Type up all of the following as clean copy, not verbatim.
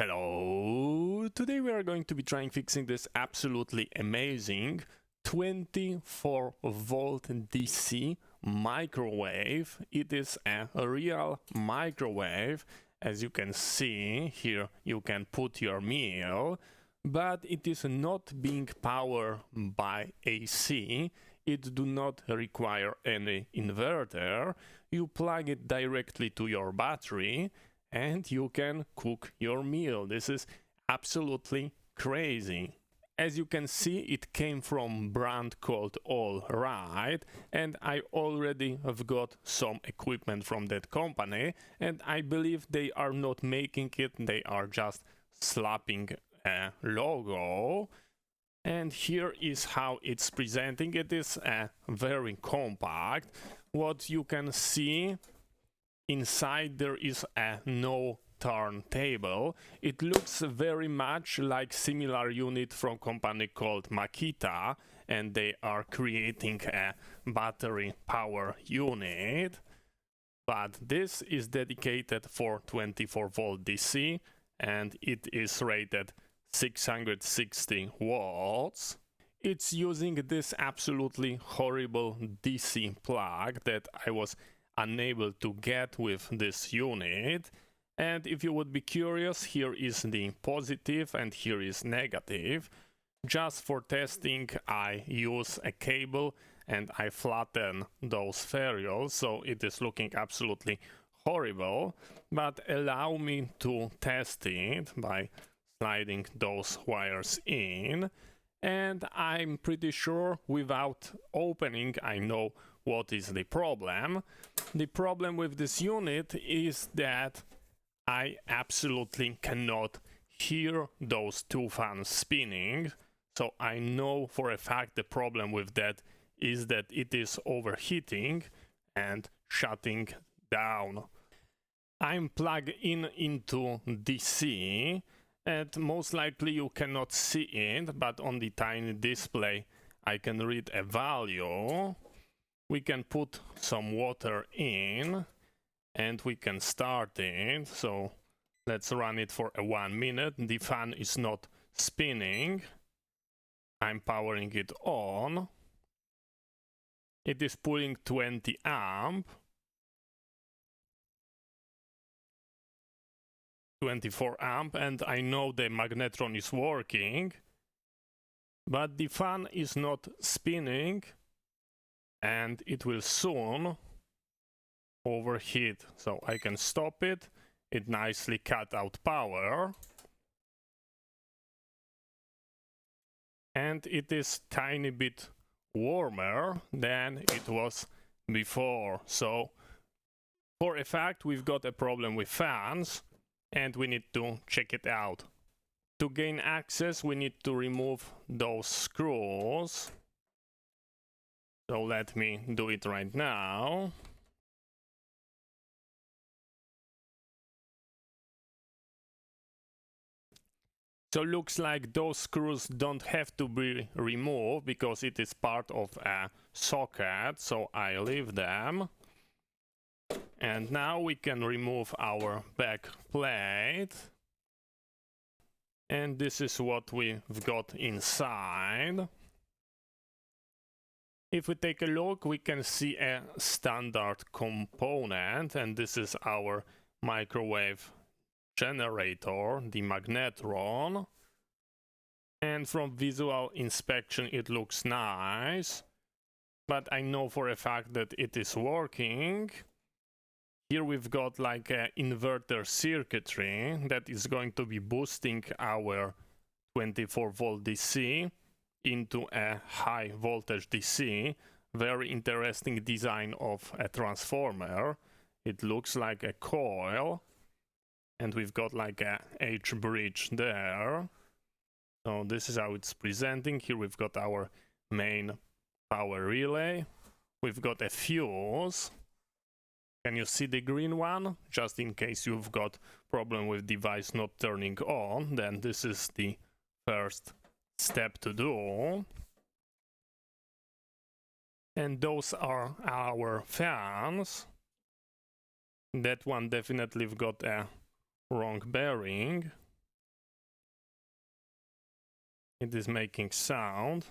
Hello! Today we are going to be trying fixing this absolutely amazing 24 volt DC microwave. It is a real microwave. As you can see here, you can put your meal, but it is not being powered by AC. It do not require any inverter. You plug it directly to your battery and you can cook your meal. This is absolutely crazy. As you can see, it came from a brand called All Right, and I already have got some equipment from that company, and I believe they are not making it, they are just slapping a logo. And here is how it's presenting. It is very compact. What you can see inside, there is a no turntable. It looks very much like similar unit from company called Makita, and they are creating a battery power unit. But this is dedicated for 24 volt DC and it is rated 660 watts. It's using this absolutely horrible DC plug that I was unable to get with this unit. And if you would be curious, here is the positive and here is negative. Just for testing, I use a cable and I flatten those ferrules, so it is looking absolutely horrible. But allow me to test it by sliding those wires in, and I'm pretty sure without opening I know what is the problem. The problem with this unit is that I absolutely cannot hear those two fans spinning. So I know for a fact the problem with that is that it is overheating and shutting down. I'm plugged in into DC, and most likely you cannot see it, but on the tiny display I can read a value. We can put some water in and we can start it. So let's run it for 1 minute. The fan is not spinning. I'm powering it on. It is pulling 20 amp. 24 amp, and I know the magnetron is working, but the fan is not spinning and it will soon overheat. So I can stop it. It nicely cut out power. And it is tiny bit warmer than it was before. So for a fact we've got a problem with fans and we need to check it out. To gain access we need to remove those screws. So let me do it right now. So looks like those screws don't have to be removed because it is part of a socket, so I leave them. And now we can remove our back plate. And this is what we've got inside. If we take a look, we can see a standard component, and this is our microwave generator, the magnetron. And from visual inspection it looks nice, but I know for a fact that it is working. Here we've got like an inverter circuitry that is going to be boosting our 24 volt DC into a high voltage DC. Very interesting design of a transformer. It looks like a coil, and we've got like a H bridge there. So this is how it's presenting. Here we've got our main power relay. We've got a fuse. Can you see the green one? Just in case you've got problem with device not turning on, then this is the first step to do. And those are our fans. That one definitely got a wrong bearing. It is making sound.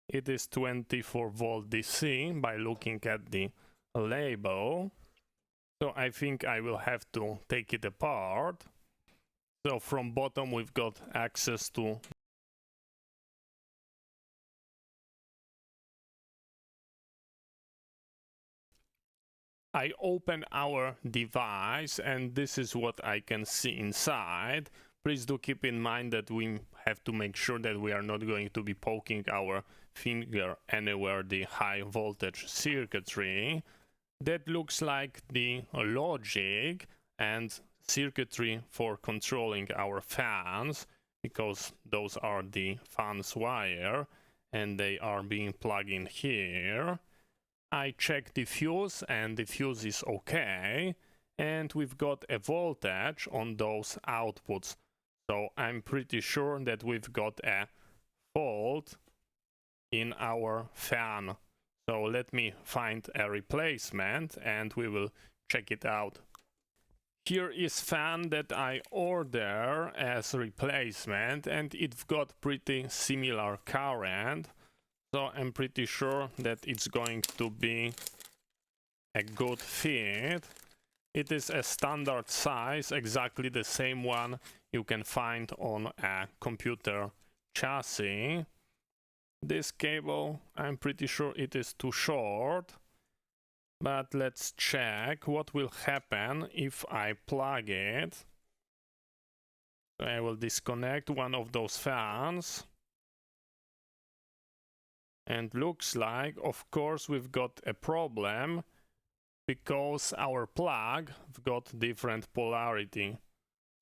It is 24 volt DC by looking at the label. So I think I will have to take it apart. So from bottom we've got access to I open our device and this is what I can see inside. Please do keep in mind that we have to make sure that we are not going to be poking our finger anywhere the high voltage circuitry. That looks like the logic and circuitry for controlling our fans, because those are the fans wire and they are being plugged in here. I check the fuse and the fuse is okay, and we've got a voltage on those outputs, so I'm pretty sure that we've got a fault in our fan. So let me find a replacement and we will check it out. Here is fan that I order as replacement and it's got pretty similar current. So I'm pretty sure that it's going to be a good fit. It is a standard size, exactly the same one you can find on a computer chassis. This cable, I'm pretty sure it is too short. But let's check what will happen if I plug it. I will disconnect one of those fans. And looks like, of course, we've got a problem because our plug got different polarity.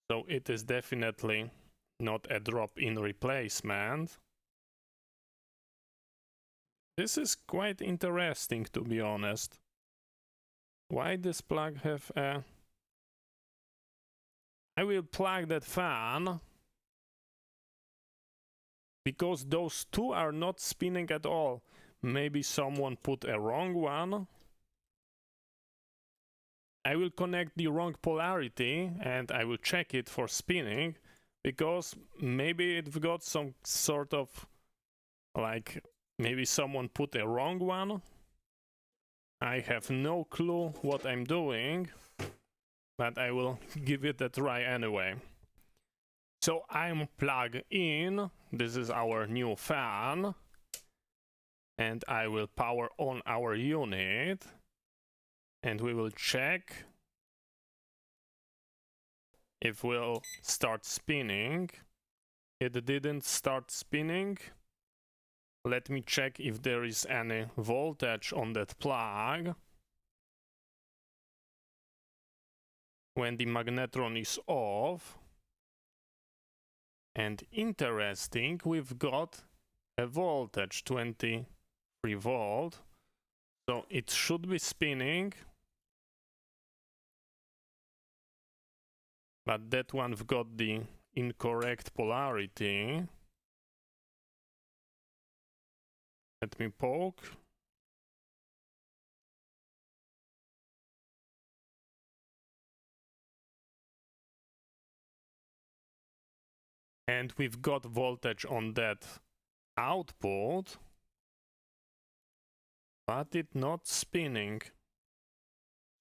So it is definitely not a drop-in replacement. This is quite interesting, to be honest. Why this plug have a... I will plug that fan because those two are not spinning at all. Maybe someone put a wrong one. I will connect the wrong polarity and I will check it for spinning, because maybe it's got some sort of, like, maybe someone put a wrong one. I have no clue what I'm doing, but I will give it a try anyway. So I'm plugged in, this is our new fan, and I will power on our unit, and we will check if we'll start spinning. It didn't start spinning. Let me check if there is any voltage on that plug. When the magnetron is off. And interesting, we've got a voltage, 23 volt. So it should be spinning. But that one we've got the incorrect polarity. Let me poke. And we've got voltage on that output, but it's not spinning.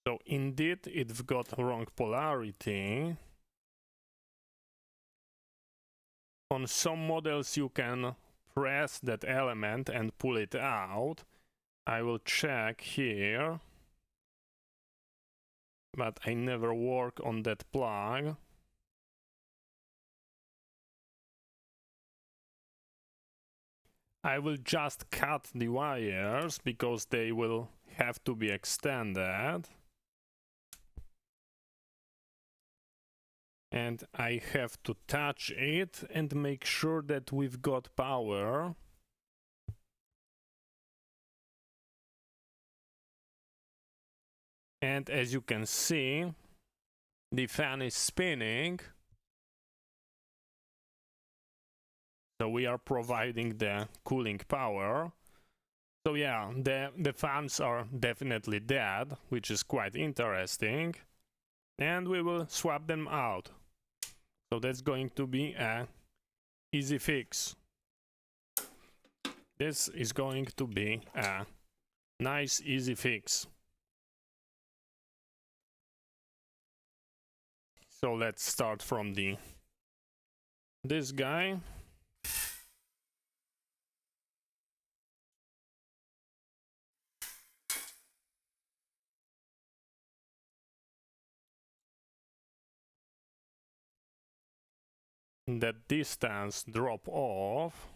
So indeed, it's got wrong polarity. On some models you can press that element and pull it out. I will check here, but I never work on that plug. I will just cut the wires because they will have to be extended. And I have to touch it and make sure that we've got power. And as you can see, the fan is spinning. So we are providing the cooling power. So yeah, the fans are definitely dead, which is quite interesting. and we will swap them out. So that's going to be a easy fix. This is going to be a nice easy fix. So let's start from this guy. That distance drop off.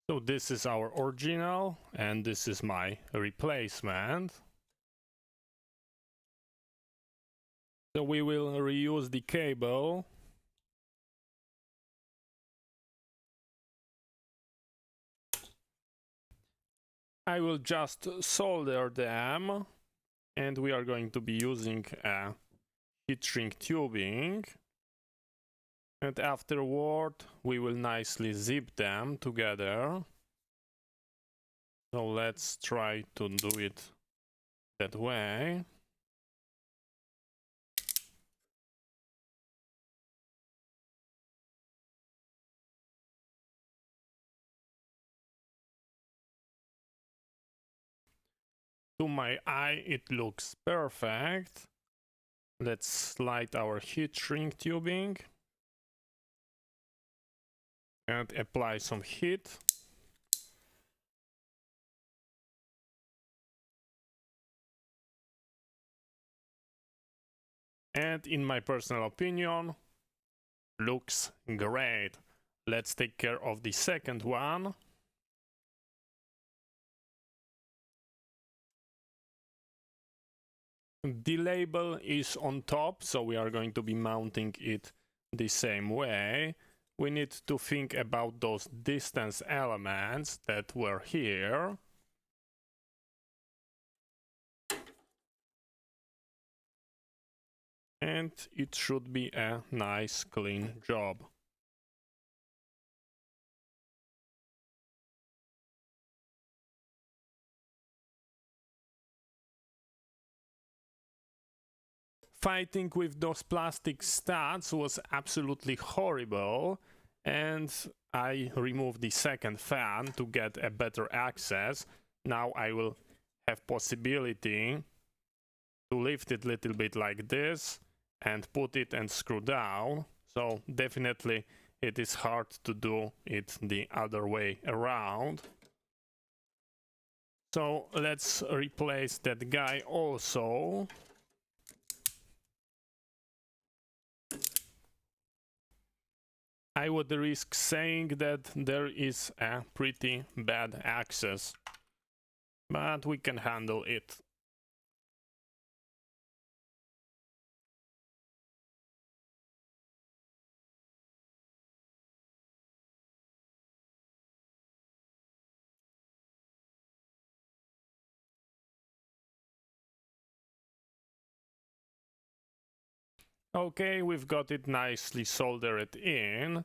So this is our original, and this is my replacement. So we will reuse the cable. I will just solder them, and we are going to be using a heat shrink tubing. And afterward, we will nicely zip them together. So let's try to do it that way. To my eye, it looks perfect. Let's slide our heat shrink tubing and apply some heat. And in my personal opinion, looks great. Let's take care of the second one. The label is on top, so we are going to be mounting it the same way. We need to think about those distance elements that were here. And it should be a nice, clean job. Fighting with those plastic studs was absolutely horrible, and I removed the second fan to get a better access. Now I will have possibility to lift it a little bit like this and put it and screw down. So definitely it is hard to do it the other way around. So let's replace that guy also. I would risk saying that there is a pretty bad access, but we can handle it. Okay, we've got it nicely soldered in,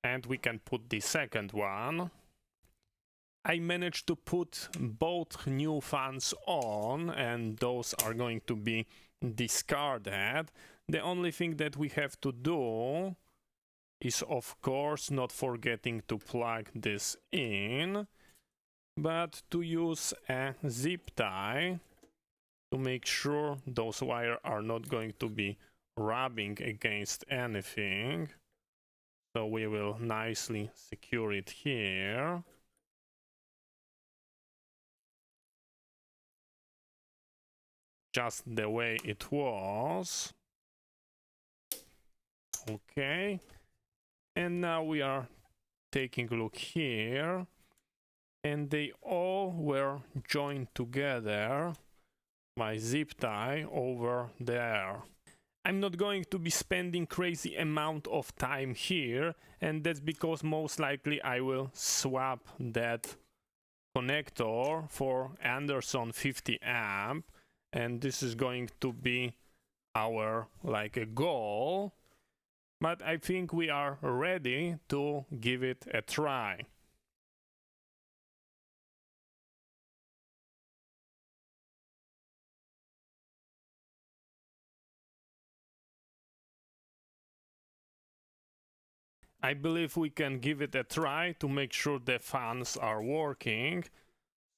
and we can put the second one. I managed to put both new fans on, and those are going to be discarded. The only thing that we have to do is, of course, not forgetting to plug this in, but to use a zip tie to make sure those wires are not going to be rubbing against anything. So we will nicely secure it here. Just the way it was. Okay, and now we are taking a look here, and they all were joined together by zip tie over there. I'm not going to be spending crazy amount of time here, and that's because most likely I will swap that connector for Anderson 50 amp, and this is going to be our like a goal, but I think we are ready to give it a try. I believe we can give it a try to make sure the fans are working.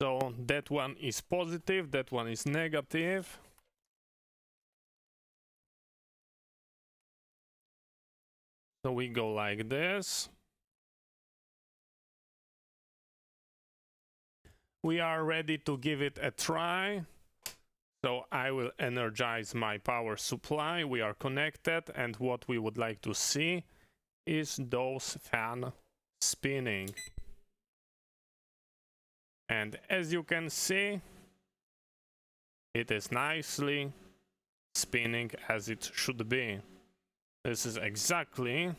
So that one is positive, that one is negative. So we go like this. We are ready to give it a try. So I will energize my power supply. We are connected, and what we would like to see is those fan spinning. And as you can see, it is nicely spinning as it should be. This is exactly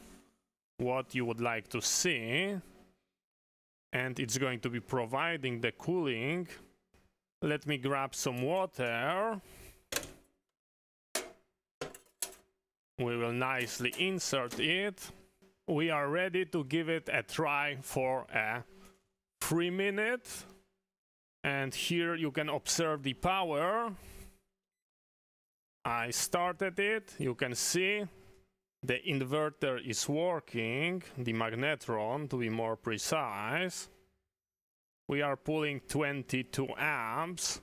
what you would like to see, and it's going to be providing the cooling. Let me grab some water. We will nicely insert it. We are ready to give it a try for a 3 minutes. And here you can observe the power. I started it. You can see the inverter is working, the magnetron to be more precise. We are pulling 22 amps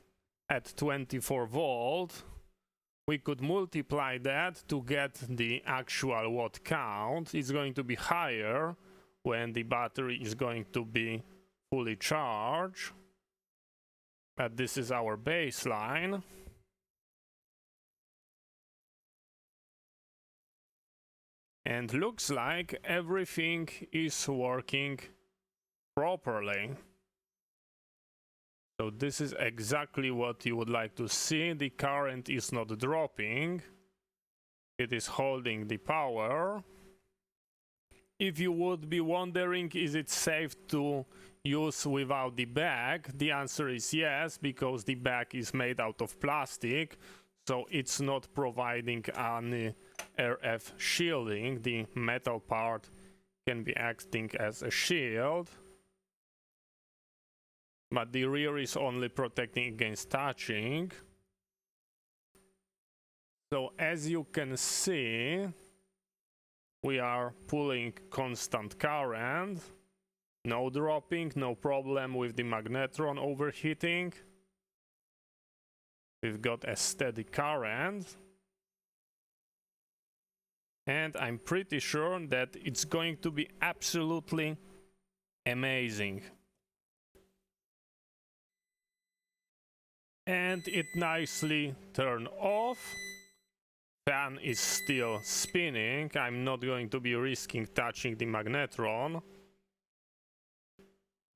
at 24 volt. We could multiply that to get the actual watt count. It's going to be higher when the battery is going to be fully charged. But this is our baseline. And looks like everything is working properly. So this is exactly what you would like to see. The current is not dropping. It is holding the power. If you would be wondering, is it safe to use without the bag? The answer is yes, because the bag is made out of plastic, so it's not providing any RF shielding. The metal part can be acting as a shield, but the rear is only protecting against touching. So as you can see, we are pulling constant current, no dropping, no problem with the magnetron overheating. We've got a steady current, and I'm pretty sure that it's going to be absolutely amazing. And it nicely turned off. Fan is still spinning. I'm not going to be risking touching the magnetron.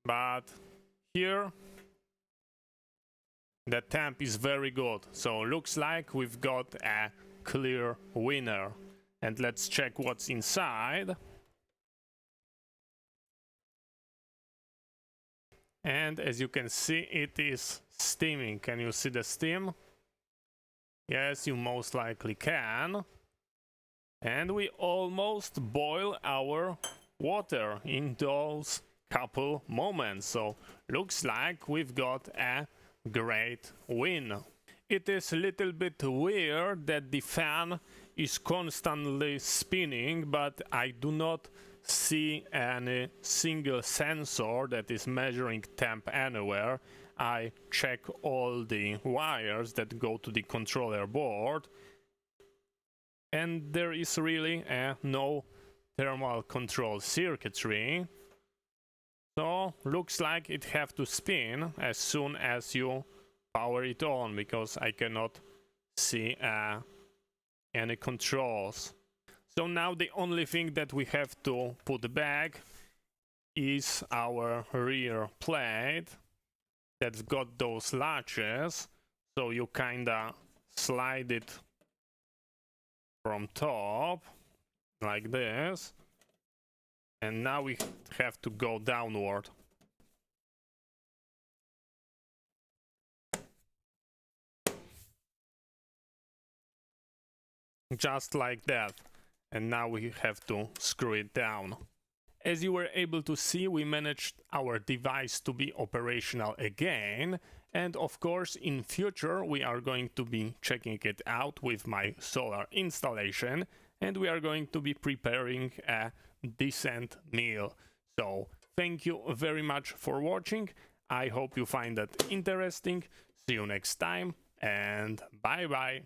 But here the temp is very good. So looks like we've got a clear winner. And let's check what's inside. And as you can see, it is steaming. Can you see the steam? Yes, you most likely can. And we almost boil our water in those couple moments. So looks like we've got a great win. It is a little bit weird that the fan is constantly spinning, but I do not see any single sensor that is measuring temp anywhere. I check all the wires that go to the controller board, and there is really no thermal control circuitry. So looks like it have to spin as soon as you power it on, because I cannot see any controls. So now the only thing that we have to put back is our rear plate that's got those latches. So you kinda slide it from top like this, and now we have to go downward. Just like that. And now we have to screw it down. As you were able to see, we managed our device to be operational again, and of course in future we are going to be checking it out with my solar installation, and we are going to be preparing a decent meal. So thank you very much for watching. I hope you find that interesting. See you next time, and bye bye.